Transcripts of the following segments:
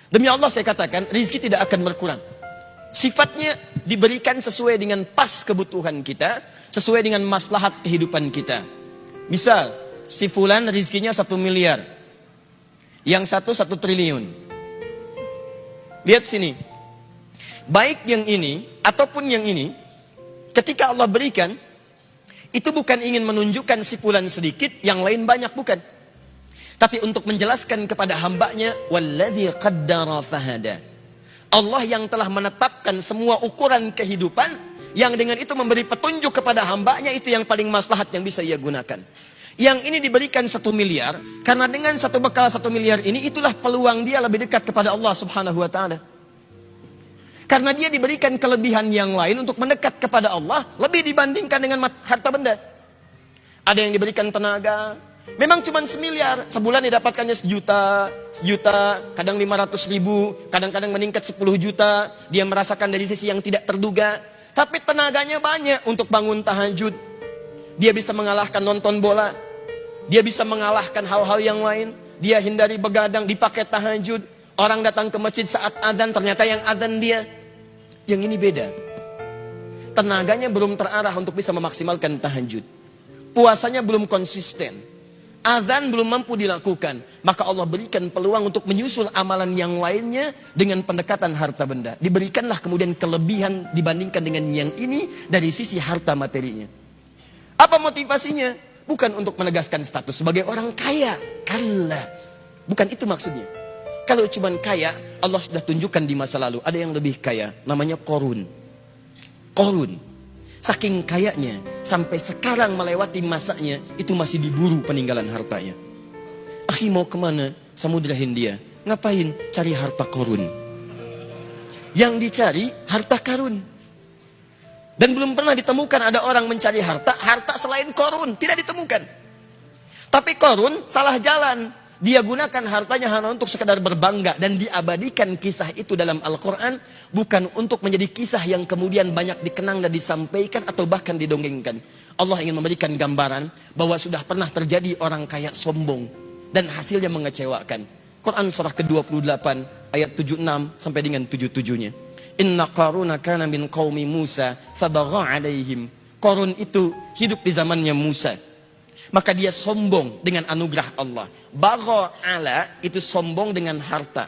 Demi Allah saya katakan, rizki tidak akan berkurang. Sifatnya diberikan sesuai dengan pas kebutuhan kita, sesuai dengan maslahat kehidupan kita. Misal, si fulan rizkinya 1 miliar, yang satu 1 triliun. Lihat sini, baik yang ini ataupun yang ini, ketika Allah berikan, itu bukan ingin menunjukkan si fulan sedikit, yang lain banyak, bukan. Tapi untuk menjelaskan kepada hambanya, walladzi qaddara fahada. Allah yang telah menetapkan semua ukuran kehidupan, yang dengan itu memberi petunjuk kepada hambanya, itu yang paling maslahat yang bisa ia gunakan. Yang ini diberikan 1 miliar, karena dengan satu bekal 1 miliar ini, itulah peluang dia lebih dekat kepada Allah subhanahu wa ta'ala. Karena dia diberikan kelebihan yang lain untuk mendekat kepada Allah, lebih dibandingkan dengan harta benda. Ada yang diberikan tenaga, memang cuma 1 miliar, sebulan didapatkannya 1 juta, kadang 500 ribu, kadang-kadang meningkat 10 juta, dia merasakan dari sisi yang tidak terduga, tapi tenaganya banyak untuk bangun tahajud, dia bisa mengalahkan nonton bola, dia bisa mengalahkan hal-hal yang lain, dia hindari begadang, dipakai tahajud, orang datang ke masjid saat adzan, ternyata yang adzan dia. Yang ini beda, tenaganya belum terarah untuk bisa memaksimalkan tahajud, puasanya belum konsisten, azan belum mampu dilakukan, maka Allah berikan peluang untuk menyusul amalan yang lainnya dengan pendekatan harta benda. Diberikanlah kemudian kelebihan dibandingkan dengan yang ini dari sisi harta materinya. Apa motivasinya? Bukan untuk menegaskan status sebagai orang kaya, kalla, bukan itu maksudnya. Kalau cuma kaya, Allah sudah tunjukkan di masa lalu, ada yang lebih kaya, namanya Qarun. Qarun, saking kayanya, sampai sekarang melewati masanya, itu masih diburu peninggalan hartanya. Akhi mau kemana? Samudra Hindia. Ngapain? Cari harta Qarun. Yang dicari, harta Qarun. Dan belum pernah ditemukan ada orang mencari harta selain Qarun. Tidak ditemukan. Tapi Qarun salah jalan. Dia gunakan hartanya hanya untuk sekadar berbangga. Dan diabadikan kisah itu dalam Al-Quran. Bukan untuk menjadi kisah yang kemudian banyak dikenang dan disampaikan atau bahkan didongengkan. Allah ingin memberikan gambaran bahwa sudah pernah terjadi orang kaya sombong. Dan hasilnya mengecewakan. Quran surah ke-28 ayat 76 sampai dengan 77-nya. Inna Qaruna kana min qaumi Musa fabagha alaihim. Qarun itu hidup di zamannya Musa. Maka dia sombong dengan anugerah Allah. Bagha ala itu sombong dengan harta.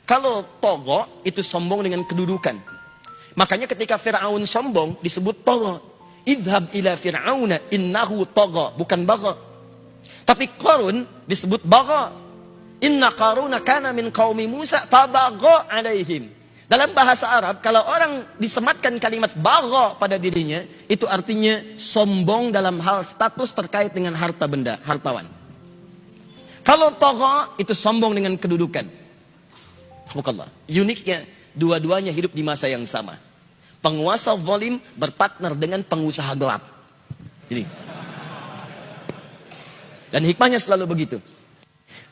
Kalau togha itu sombong dengan kedudukan. Makanya ketika Fir'aun sombong disebut togha. Idhab ila Fir'auna innahu togha, bukan bagha. Tapi Qarun disebut bagha. Inna Qaruna kana min qaumi Musa fabagha alaihim. Dalam bahasa Arab, kalau orang disematkan kalimat bagha pada dirinya, itu artinya sombong dalam hal status terkait dengan harta benda, hartawan. Kalau tagha, itu sombong dengan kedudukan. Alhamdulillah. Uniknya, dua-duanya hidup di masa yang sama. Penguasa zalim berpartner dengan pengusaha gelap. Jadi. Dan hikmahnya selalu begitu.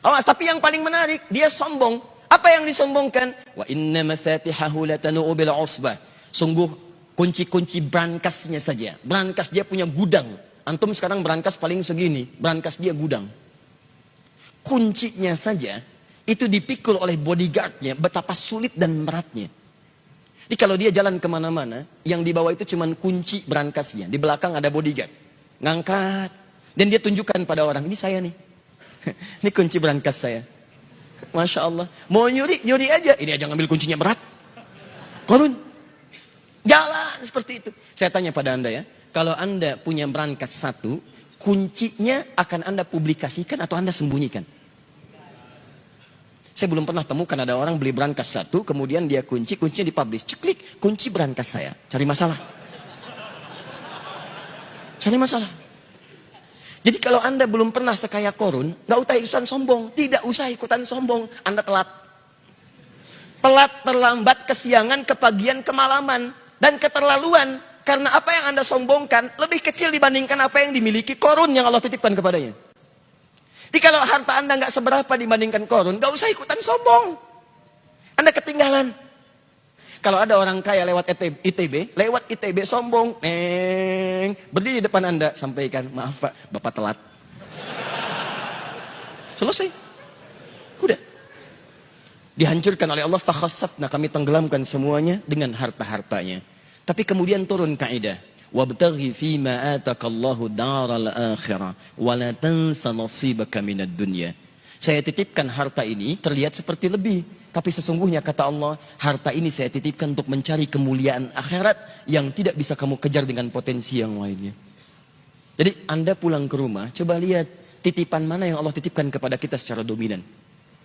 Awas, tapi yang paling menarik, dia sombong. Apa yang disombongkan? Wa inna mafatihahu latanu bil usbah. Sungguh kunci-kunci brankasnya saja. Brankas dia punya gudang. Antum sekarang brankas paling segini, brankas dia gudang. Kuncinya saja itu dipikul oleh bodyguardnya, betapa sulit dan beratnya. Jadi kalau dia jalan kemana-mana, yang dibawa itu cuma kunci brankasnya. Di belakang ada bodyguard. Ngangkat. Dan dia tunjukkan pada orang, ini saya nih. Ini kunci brankas saya. Masya Allah. Mau nyuri, nyuri aja. Ini aja ngambil kuncinya berat. Qarun. Jalan seperti itu. Saya tanya pada anda ya. Kalau anda punya brankas satu, kuncinya akan anda publikasikan atau anda sembunyikan? Saya belum pernah temukan ada orang beli brankas satu, kemudian dia kuncinya dipublish. Ceklik, kunci brankas saya. Cari masalah. Cari masalah. Jadi kalau anda belum pernah sekaya Qarun, nggak usah ikutan sombong. Tidak usah ikutan sombong. Anda telat. Telat, terlambat, kesiangan, kepagian, kemalaman. Dan keterlaluan. Karena apa yang anda sombongkan lebih kecil dibandingkan apa yang dimiliki Qarun yang Allah titipkan kepadanya. Jadi kalau harta anda nggak seberapa dibandingkan Qarun, nggak usah ikutan sombong. Anda ketinggalan. Kalau ada orang kaya lewat ITB sombong, berdiri di depan anda, sampaikan, maaf Pak, Bapak telat. Selesai. Udah. Dihancurkan oleh Allah, fakhassafna, kami tenggelamkan semuanya dengan harta-hartanya. Tapi kemudian turun kaidah, wabtaghi fima atakallahu daral akhirah wa la tansa nasibaka minad dunya. Saya titipkan harta ini terlihat seperti lebih, tapi sesungguhnya kata Allah, harta ini saya titipkan untuk mencari kemuliaan akhirat yang tidak bisa kamu kejar dengan potensi yang lainnya. Jadi Anda pulang ke rumah, coba lihat titipan mana yang Allah titipkan kepada kita secara dominan.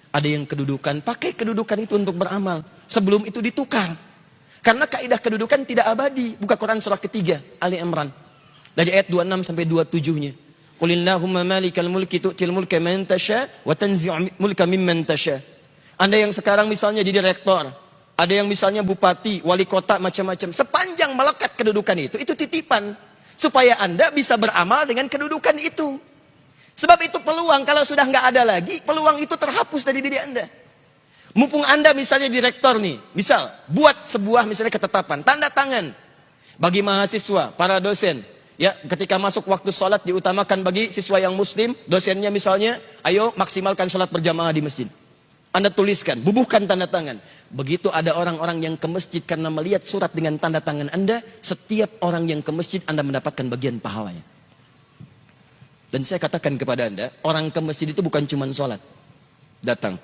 Ada yang kedudukan, pakai kedudukan itu untuk beramal. Sebelum itu ditukar. Karena kaidah kedudukan tidak abadi. Buka Quran surah ketiga, Ali Imran. Dari ayat 26 sampai 27-nya. Qulillahumma malikal mulki tu'til mulka man tasha wa tanzi'u mulka mimman tasha. Anda yang sekarang misalnya jadi rektor, ada yang misalnya bupati, wali kota, macam-macam. Sepanjang melekat kedudukan itu titipan. Supaya Anda bisa beramal dengan kedudukan itu. Sebab itu peluang, kalau sudah nggak ada lagi, peluang itu terhapus dari diri Anda. Mumpung Anda misalnya direktor nih, misal, buat sebuah misalnya ketetapan, tanda tangan. Bagi mahasiswa, para dosen, ya ketika masuk waktu sholat diutamakan bagi siswa yang muslim, dosennya misalnya, ayo maksimalkan sholat berjamaah di masjid. Anda tuliskan, bubuhkan tanda tangan. Begitu ada orang-orang yang ke masjid karena melihat surat dengan tanda tangan Anda, setiap orang yang ke masjid Anda mendapatkan bagian pahalanya. Dan saya katakan kepada Anda, orang ke masjid itu bukan cuma sholat. Datang,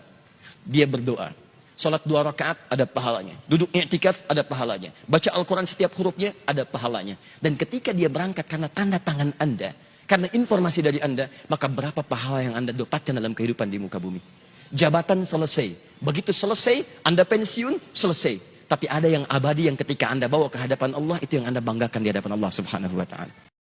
dia berdoa. Sholat 2 rakaat ada pahalanya. Duduk i'tikaf ada pahalanya. Baca Al-Quran setiap hurufnya ada pahalanya. Dan ketika dia berangkat karena tanda tangan Anda, karena informasi dari Anda, maka berapa pahala yang Anda dapatkan dalam kehidupan di muka bumi. Jabatan selesai. Begitu selesai, Anda pensiun, selesai. Tapi ada yang abadi yang ketika Anda bawa ke hadapan Allah, itu yang Anda banggakan di hadapan Allah Subhanahu wa ta'ala.